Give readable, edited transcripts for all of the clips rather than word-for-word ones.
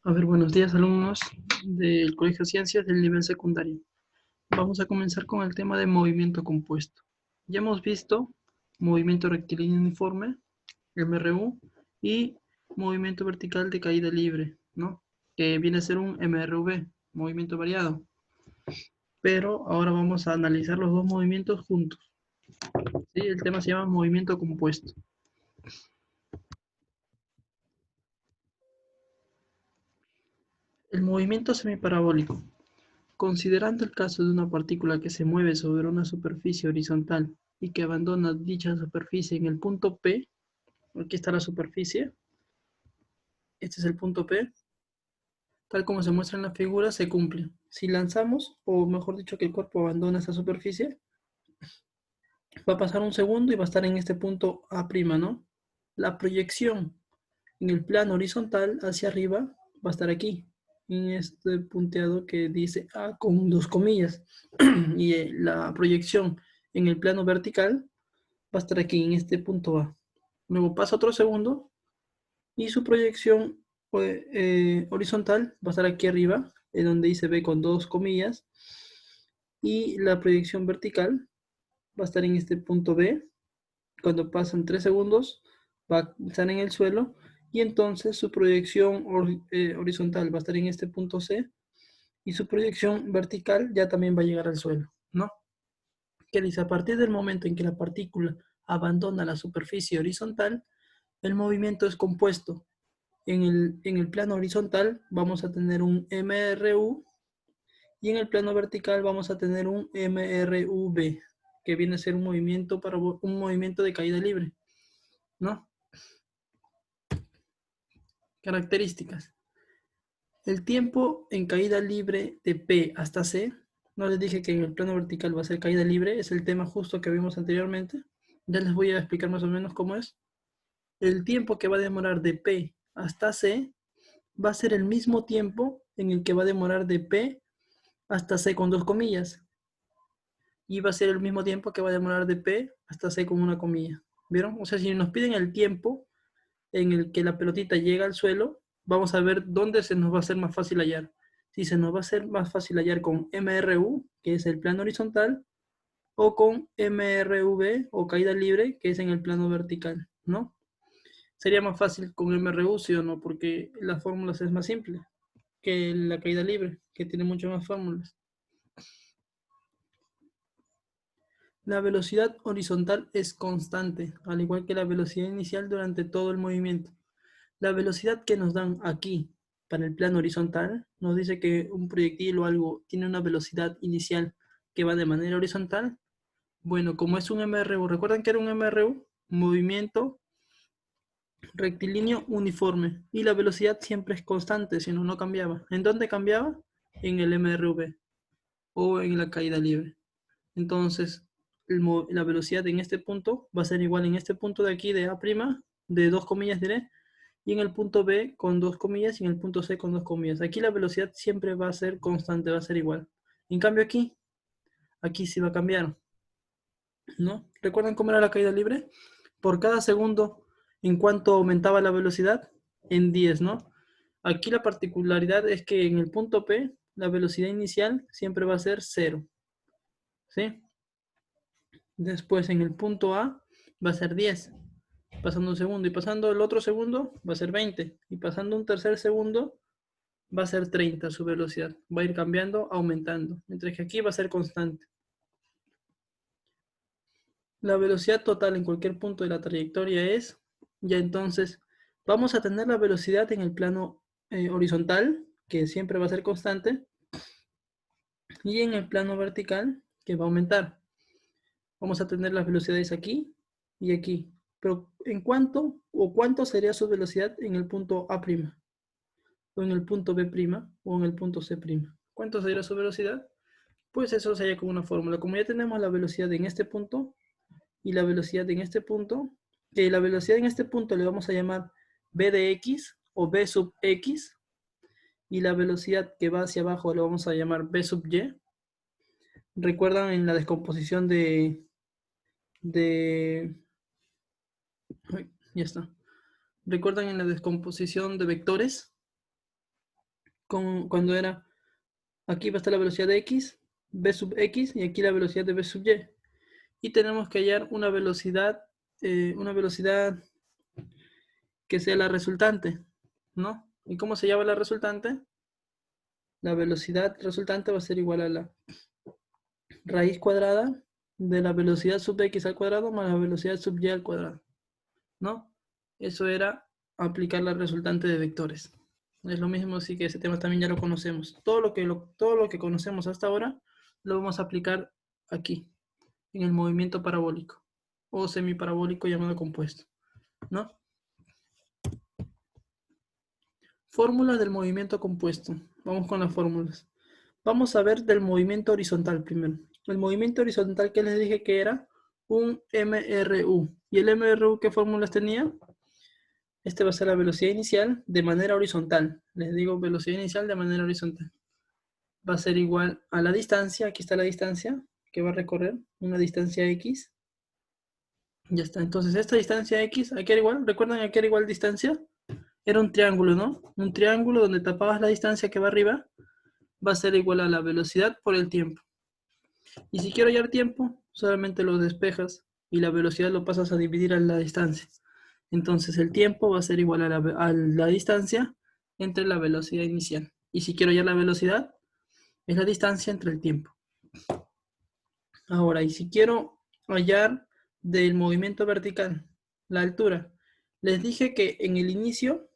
Buenos días alumnos del Colegio de Ciencias del nivel secundario. Vamos a comenzar con el tema de movimiento compuesto. Ya hemos visto movimiento rectilíneo uniforme, MRU, y movimiento vertical de caída libre, ¿no? Que viene a ser un MRV, movimiento variado. Pero ahora vamos a analizar los dos movimientos juntos. ¿Sí? El tema se llama movimiento compuesto. El movimiento semiparabólico. Considerando el caso de una partícula que se mueve sobre una superficie horizontal y que abandona dicha superficie en el punto P, aquí está la superficie, este es el punto P, tal como se muestra en la figura, se cumple. Si lanzamos, o mejor dicho, que el cuerpo abandona esta superficie, va a pasar un segundo y va a estar en este punto A', ¿no? La proyección en el plano horizontal hacia arriba va a estar aquí, en este punteado que dice A con dos comillas. Y la proyección en el plano vertical va a estar aquí, en este punto A. Luego pasa otro segundo y su proyección horizontal va a estar aquí arriba, en donde dice B con dos comillas. Y la proyección vertical va a estar en este punto B. Cuando pasan 3 segundos, va a estar en el suelo. Y entonces su proyección horizontal va a estar en este punto C. Y su proyección vertical ya también va a llegar al suelo, ¿no? Que dice, a partir del momento en que la partícula abandona la superficie horizontal, el movimiento es compuesto. En el plano horizontal vamos a tener un MRU y en el plano vertical vamos a tener un MRUV, que viene a ser un movimiento de caída libre, ¿no? Características. El tiempo en caída libre de P hasta C, no les dije que en el plano vertical va a ser caída libre, es el tema justo que vimos anteriormente. Ya les voy a explicar más o menos cómo es. El tiempo que va a demorar de P hasta C va a ser el mismo tiempo en el que va a demorar de P hasta C con dos comillas. Y va a ser el mismo tiempo que va a demorar de P hasta C con una comilla. ¿Vieron? O sea, si nos piden el tiempo en el que la pelotita llega al suelo, vamos a ver dónde se nos va a hacer más fácil hallar. Si se nos va a hacer más fácil hallar con MRU, que es el plano horizontal, o con MRV o caída libre, que es en el plano vertical, ¿no? Sería más fácil con MRU, ¿sí o no? Porque las fórmulas es más simple que la caída libre, que tiene muchas más fórmulas. La velocidad horizontal es constante, al igual que la velocidad inicial durante todo el movimiento. La velocidad que nos dan aquí para el plano horizontal nos dice que un proyectil o algo tiene una velocidad inicial que va de manera horizontal. Bueno, como es un MRU, ¿recuerdan que era un MRU? Movimiento rectilíneo uniforme. Y la velocidad siempre es constante, si no, no cambiaba. ¿En dónde cambiaba? En el MRV o en la caída libre. Entonces, la velocidad en este punto va a ser igual en este punto de aquí de A', de dos comillas diré, y en el punto B con dos comillas y en el punto C con dos comillas. Aquí la velocidad siempre va a ser constante, va a ser igual. En cambio aquí sí va a cambiar, ¿no? ¿Recuerdan cómo era la caída libre? Por cada segundo, ¿en cuánto aumentaba la velocidad? En 10, ¿no? Aquí la particularidad es que en el punto P, la velocidad inicial siempre va a ser 0, ¿sí? Después en el punto A va a ser 10, pasando un segundo, y pasando el otro segundo va a ser 20, y pasando un tercer segundo va a ser 30 su velocidad. Va a ir cambiando, aumentando, mientras que aquí va a ser constante. La velocidad total en cualquier punto de la trayectoria es, ya entonces, vamos a tener la velocidad en el plano horizontal, que siempre va a ser constante, y en el plano vertical, que va a aumentar. Vamos a tener las velocidades aquí y aquí. Pero ¿en cuánto o cuánto sería su velocidad en el punto A', o en el punto B', o en el punto C'? ¿Cuánto sería su velocidad? Pues eso se halla con una fórmula. Como ya tenemos la velocidad en este punto y la velocidad en este punto, que la velocidad en este punto le vamos a llamar b de x o b sub x, y la velocidad que va hacia abajo le vamos a llamar b sub y. ¿Recuerdan en la descomposición de... Ay, ya está. ¿Recuerdan en la descomposición de vectores? cuando era, aquí va a estar la velocidad de x, v sub x, y aquí la velocidad de v sub y. Y tenemos que hallar una velocidad que sea la resultante, ¿no? ¿Y cómo se llama la resultante? La velocidad resultante va a ser igual a la raíz cuadrada de la velocidad sub x al cuadrado más la velocidad sub y al cuadrado, ¿no? Eso era aplicar la resultante de vectores. Es lo mismo, así que ese tema también ya lo conocemos. Todo lo que conocemos hasta ahora lo vamos a aplicar aquí, en el movimiento parabólico o semiparabólico llamado compuesto, ¿no? Fórmulas del movimiento compuesto. Vamos con las fórmulas. Vamos a ver del movimiento horizontal primero. El movimiento horizontal que les dije que era un MRU. ¿Y el MRU qué fórmulas tenía? Este va a ser la velocidad inicial de manera horizontal. Les digo velocidad inicial de manera horizontal. Va a ser igual a la distancia. Aquí está la distancia que va a recorrer. Una distancia X. Ya está. Entonces esta distancia X, ¿a qué era igual? ¿Recuerdan a qué era igual distancia? Era un triángulo, ¿no? Un triángulo donde tapabas la distancia que va arriba. Va a ser igual a la velocidad por el tiempo. Y si quiero hallar tiempo, solamente lo despejas y la velocidad lo pasas a dividir a la distancia. Entonces el tiempo va a ser igual a la distancia entre la velocidad inicial. Y si quiero hallar la velocidad, es la distancia entre el tiempo. Ahora, y si quiero hallar del movimiento vertical, la altura, les dije que en el inicio,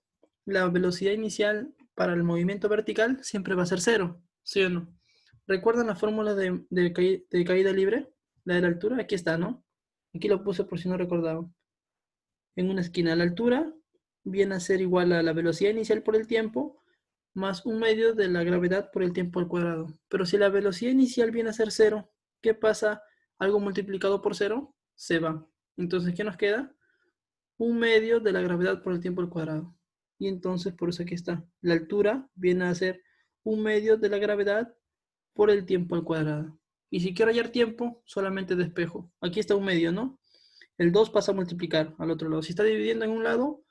la velocidad inicial para el movimiento vertical siempre va a ser cero, ¿sí o no? ¿Recuerdan la fórmula de caída libre? La de la altura, aquí está, ¿no? Aquí lo puse por si no recordaban. En una esquina, la altura viene a ser igual a la velocidad inicial por el tiempo más un medio de la gravedad por el tiempo al cuadrado. Pero si la velocidad inicial viene a ser cero, ¿qué pasa? Algo multiplicado por cero se va. Entonces, ¿qué nos queda? Un medio de la gravedad por el tiempo al cuadrado. Y entonces, por eso aquí está. La altura viene a ser un medio de la gravedad por el tiempo al cuadrado. Y si quiero hallar tiempo, solamente despejo. Aquí está un medio, ¿no? El 2 pasa a multiplicar al otro lado. Si está dividiendo en un lado,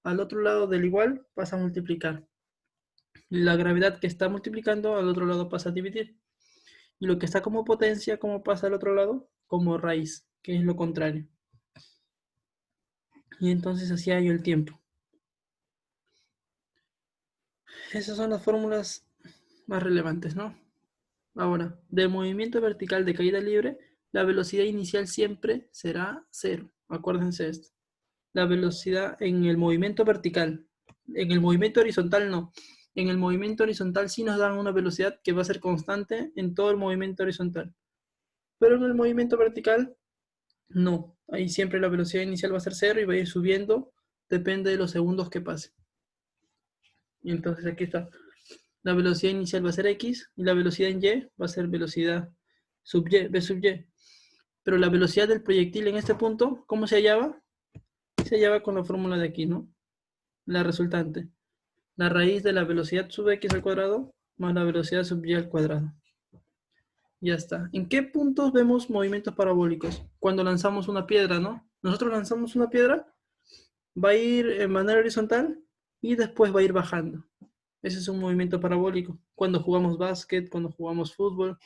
al otro lado del igual pasa a multiplicar. La gravedad que está multiplicando al otro lado pasa a dividir. Y lo que está como potencia, ¿cómo pasa al otro lado? Como raíz, que es lo contrario. Y entonces así hallo el tiempo. Esas son las fórmulas más relevantes, ¿no? Ahora, del movimiento vertical de caída libre, la velocidad inicial siempre será cero. Acuérdense esto. La velocidad en el movimiento vertical. En el movimiento horizontal no. En el movimiento horizontal sí nos dan una velocidad que va a ser constante en todo el movimiento horizontal. Pero en el movimiento vertical no. Ahí siempre la velocidad inicial va a ser cero y va a ir subiendo. Depende de los segundos que pase. Y entonces aquí está. La velocidad inicial va a ser x y la velocidad en y va a ser velocidad sub y, v sub y. Pero la velocidad del proyectil en este punto, ¿cómo se hallaba? Se hallaba con la fórmula de aquí, ¿no? La resultante. La raíz de la velocidad sub x al cuadrado más la velocidad sub y al cuadrado. Ya está. ¿En qué puntos vemos movimientos parabólicos? Cuando lanzamos una piedra, ¿no? Nosotros lanzamos una piedra, va a ir en manera horizontal y después va a ir bajando. Ese es un movimiento parabólico. Cuando jugamos básquet, cuando jugamos fútbol,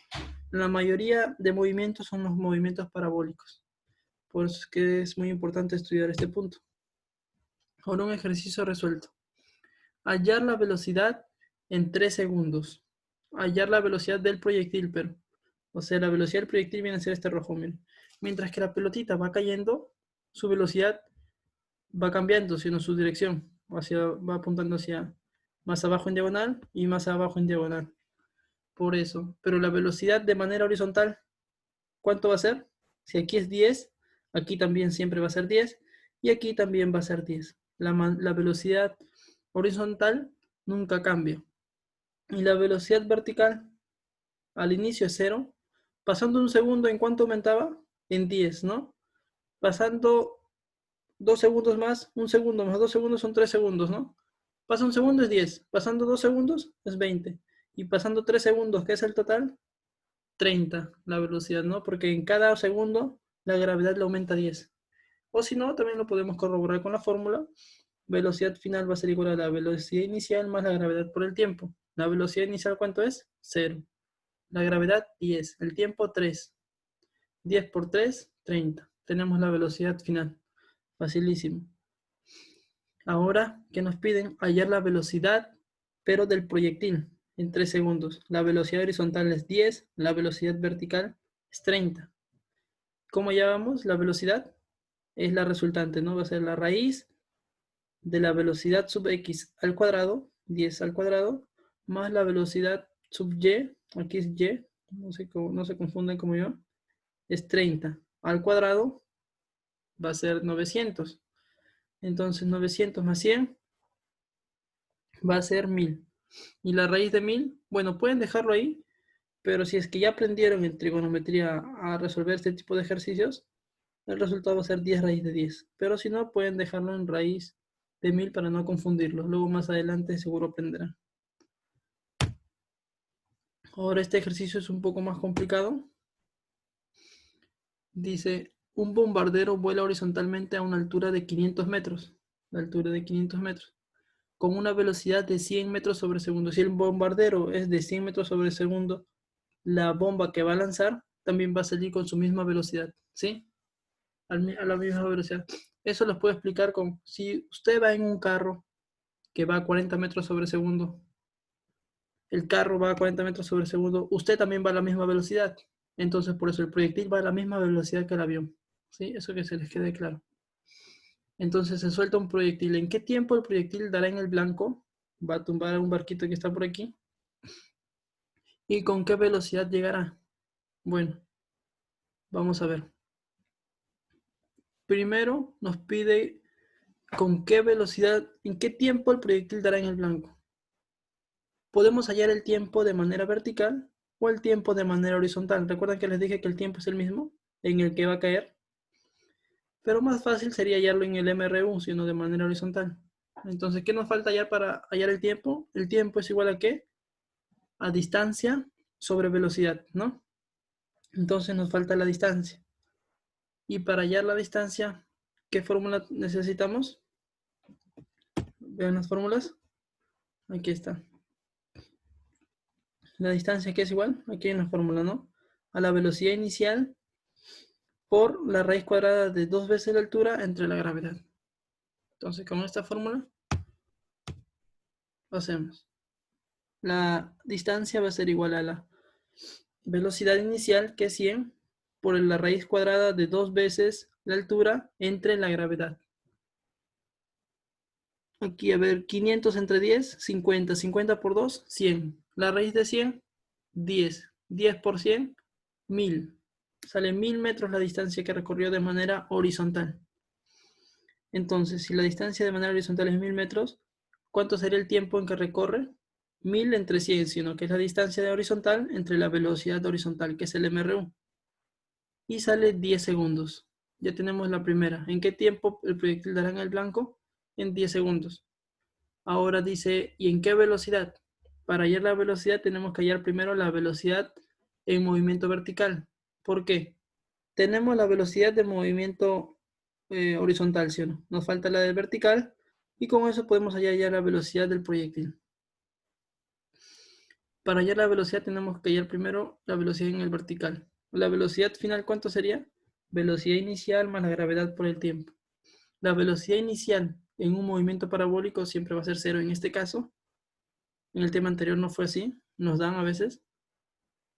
la mayoría de movimientos son los movimientos parabólicos. Por eso es que es muy importante estudiar este punto. Ahora un ejercicio resuelto. Hallar la velocidad en 3 segundos. Hallar la velocidad del proyectil, pero. O sea, la velocidad del proyectil viene a ser este rojo, miren. Mientras que la pelotita va cayendo, su velocidad va cambiando, sino su dirección. Va apuntando hacia más abajo en diagonal y más abajo en diagonal. Por eso. Pero la velocidad de manera horizontal, ¿cuánto va a ser? Si aquí es 10, aquí también siempre va a ser 10 y aquí también va a ser 10. La velocidad horizontal nunca cambia. Y la velocidad vertical al inicio es 0. Pasando un segundo, ¿en cuánto aumentaba? En 10, ¿no? Pasando 2 segundos más, un segundo más 2 segundos son 3 segundos, ¿no? Pasa un segundo es 10, pasando 2 segundos es 20. Y pasando 3 segundos, ¿qué es el total? 30 la velocidad, ¿no? Porque en cada segundo la gravedad le aumenta 10. O si no, también lo podemos corroborar con la fórmula. Velocidad final va a ser igual a la velocidad inicial más la gravedad por el tiempo. La velocidad inicial, ¿cuánto es? 0. La gravedad, 10. El tiempo, 3. 10 por 3, 30. Tenemos la velocidad final. Facilísimo. Ahora, ¿qué nos piden? Hallar la velocidad, pero del proyectil, en 3 segundos. La velocidad horizontal es 10, la velocidad vertical es 30. ¿Cómo llamamos la velocidad? Es la resultante, ¿no? Va a ser la raíz de la velocidad sub x al cuadrado, 10 al cuadrado, más la velocidad sub y, aquí es y, no se confunden como yo, es 30 al cuadrado, va a ser 900. Entonces 900 más 100 va a ser 1000. Y la raíz de 1000, bueno, pueden dejarlo ahí, pero si es que ya aprendieron en trigonometría a resolver este tipo de ejercicios, el resultado va a ser 10 raíz de 10. Pero si no, pueden dejarlo en raíz de 1000 para no confundirlos. Luego más adelante seguro aprenderán. Ahora este ejercicio es un poco más complicado. Dice, un bombardero vuela horizontalmente a una altura de 500 metros. La altura de 500 metros. Con una velocidad de 100 metros sobre segundo. Si el bombardero es de 100 metros sobre segundo, la bomba que va a lanzar también va a salir con su misma velocidad, ¿sí? A la misma velocidad. Eso los puedo explicar con, si usted va en un carro que va a 40 metros sobre segundo, el carro va a 40 metros sobre segundo, usted también va a la misma velocidad. Entonces, por eso el proyectil va a la misma velocidad que el avión, ¿sí? Eso que se les quede claro. Entonces se suelta un proyectil. ¿En qué tiempo el proyectil dará en el blanco? Va a tumbar a un barquito que está por aquí. ¿Y con qué velocidad llegará? Bueno, vamos a ver. Primero nos pide con qué velocidad, en qué tiempo el proyectil dará en el blanco. Podemos hallar el tiempo de manera vertical o el tiempo de manera horizontal. ¿Recuerdan que les dije que el tiempo es el mismo en el que va a caer? Pero más fácil sería hallarlo en el MRU, sino de manera horizontal. Entonces, ¿qué nos falta hallar para hallar el tiempo? El tiempo es igual a ¿qué? A distancia sobre velocidad, ¿no? Entonces nos falta la distancia. Y para hallar la distancia, ¿qué fórmula necesitamos? Vean las fórmulas. Aquí está. La distancia que es igual, aquí en la fórmula, ¿no? A la velocidad inicial por la raíz cuadrada de 2 veces la altura entre la gravedad. Entonces, con esta fórmula, hacemos. La distancia va a ser igual a la velocidad inicial, que es 100, por la raíz cuadrada de 2 veces la altura entre la gravedad. Aquí, a ver, 500 entre 10, 50. 50 por 2, 100. La raíz de 100, 10. 10 por 100, 1000. Sale 1000 metros la distancia que recorrió de manera horizontal. Entonces, si la distancia de manera horizontal es 1000 metros, ¿cuánto sería el tiempo en que recorre? 1000 entre 100, sino que es la distancia de horizontal entre la velocidad horizontal, que es el MRU. Y sale 10 segundos. Ya tenemos la primera. ¿En qué tiempo el proyectil dará en el blanco? En 10 segundos. Ahora dice, ¿y en qué velocidad? Para hallar la velocidad tenemos que hallar primero la velocidad en movimiento vertical. ¿Por qué? Tenemos la velocidad de movimiento horizontal, ¿sí o no? Nos falta la del vertical y con eso podemos hallar ya la velocidad del proyectil. Para hallar la velocidad tenemos que hallar primero la velocidad en el vertical. La velocidad final, ¿cuánto sería? Velocidad inicial más la gravedad por el tiempo. La velocidad inicial en un movimiento parabólico siempre va a ser 0 en este caso. En el tema anterior no fue así, nos dan a veces.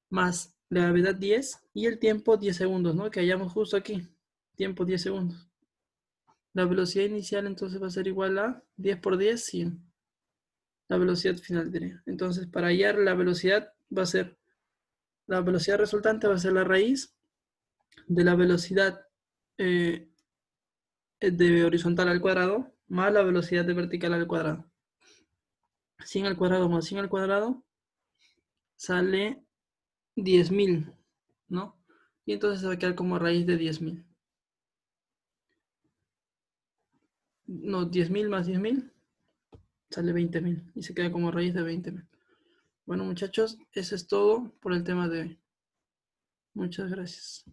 Más la gravedad 10 y el tiempo 10 segundos, ¿no? Que hallamos justo aquí. Tiempo 10 segundos. La velocidad inicial entonces va a ser igual a 10 por 10, 100. La velocidad final diría. Entonces para hallar la velocidad va a ser, la velocidad resultante va a ser la raíz de la velocidad de horizontal al cuadrado más la velocidad de vertical al cuadrado. 100 al cuadrado más 100 al cuadrado sale 10.000, ¿no? Y entonces se va a quedar como raíz de 10.000. No, 10.000 más 10.000 sale 20.000 y se queda como raíz de 20.000. Bueno, muchachos, eso es todo por el tema de hoy. Muchas gracias.